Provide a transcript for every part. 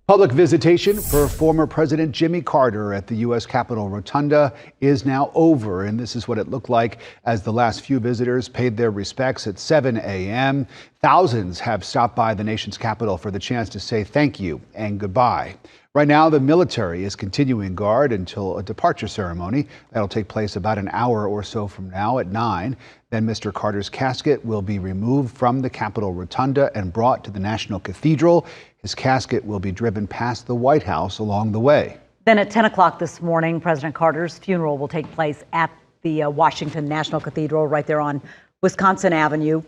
Public visitation for former President Jimmy Carter at the U.S. Capitol Rotunda is now over, and this is what it looked like as the last few visitors paid their respects at 7 a.m. Thousands have stopped by the nation's capital for the chance to say thank you and goodbye. Right now, the military is continuing guard until a departure ceremony that'll take place about an hour or so from now at 9. Then Mr. Carter's casket will be removed from the Capitol Rotunda and brought to the National Cathedral. His casket will be driven past the White House along the way. Then at 10 o'clock this morning, President Carter's funeral will take place at the Washington National Cathedral right there on Wisconsin Avenue.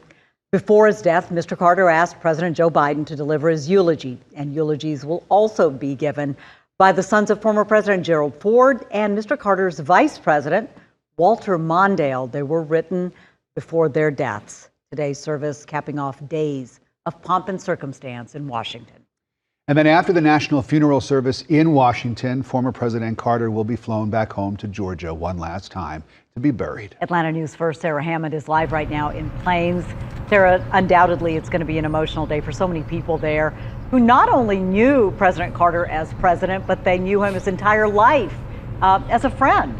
Before his death, Mr. Carter asked President Joe Biden to deliver his eulogy, and eulogies will also be given by the sons of former President Gerald Ford and Mr. Carter's vice president, Walter Mondale. They were written before their deaths. Today's service capping off days of pomp and circumstance in Washington. And then after the national funeral service in Washington, former President Carter will be flown back home to Georgia one last time to be buried. Atlanta News First Sarah Hammond is live right now in Plains. Sarah, undoubtedly it's going to be an emotional day for so many people there who not only knew President Carter as president, but they knew him his entire life as a friend.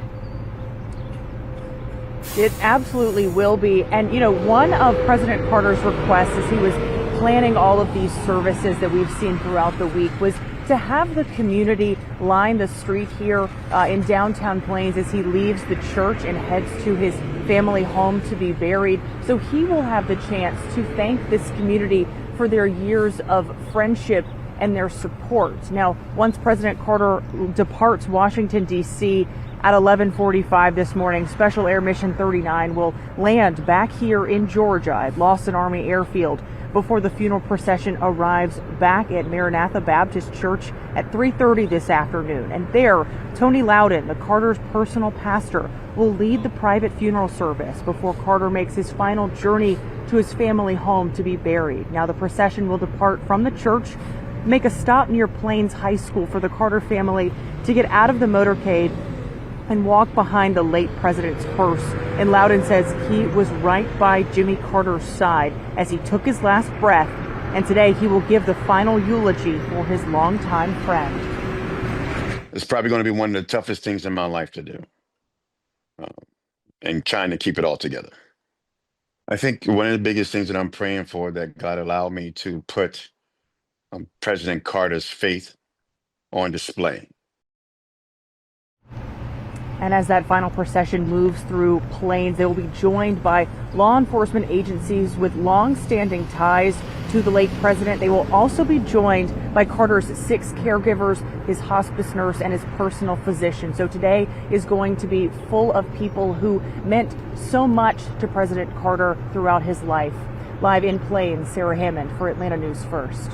It absolutely will be. And, you know, one of President Carter's requests as he was planning all of these services that we've seen throughout the week was to have the community line the street here in downtown Plains as he leaves the church and heads to his family home to be buried. So he will have the chance to thank this community for their years of friendship and their support. Now, once President Carter departs Washington, D.C. at 11:45 this morning, Special Air Mission 39 will land back here in Georgia at Lawson Army Airfield before the funeral procession arrives back at Maranatha Baptist Church at 3:30 this afternoon. And there, Tony Loudon, the Carter's personal pastor, will lead the private funeral service before Carter makes his final journey to his family home to be buried. Now, the procession will depart from the church, make a stop near Plains High School for the Carter family to get out of the motorcade and walk behind the late president's hearse. And Loudon says he was right by Jimmy Carter's side as he took his last breath. And today he will give the final eulogy for his longtime friend. It's probably going to be one of the toughest things in my life to do, and trying to keep it all together. I think one of the biggest things that I'm praying for, that God allowed me to put President Carter's faith on display. And as that final procession moves through Plains, they will be joined by law enforcement agencies with long-standing ties to the late president. They will also be joined by Carter's 6 caregivers, his hospice nurse, and his personal physician. So today is going to be full of people who meant so much to President Carter throughout his life. Live in Plains, Sarah Hammond for Atlanta News First.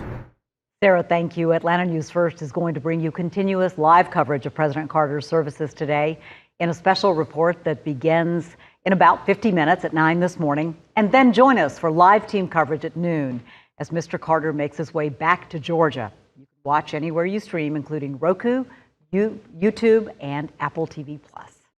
Sarah, thank you. Atlanta News First is going to bring you continuous live coverage of President Carter's services today in a special report that begins in about 50 minutes at 9 this morning. And then join us for live team coverage at noon as Mr. Carter makes his way back to Georgia. You can watch anywhere you stream, including Roku, YouTube, and Apple TV+.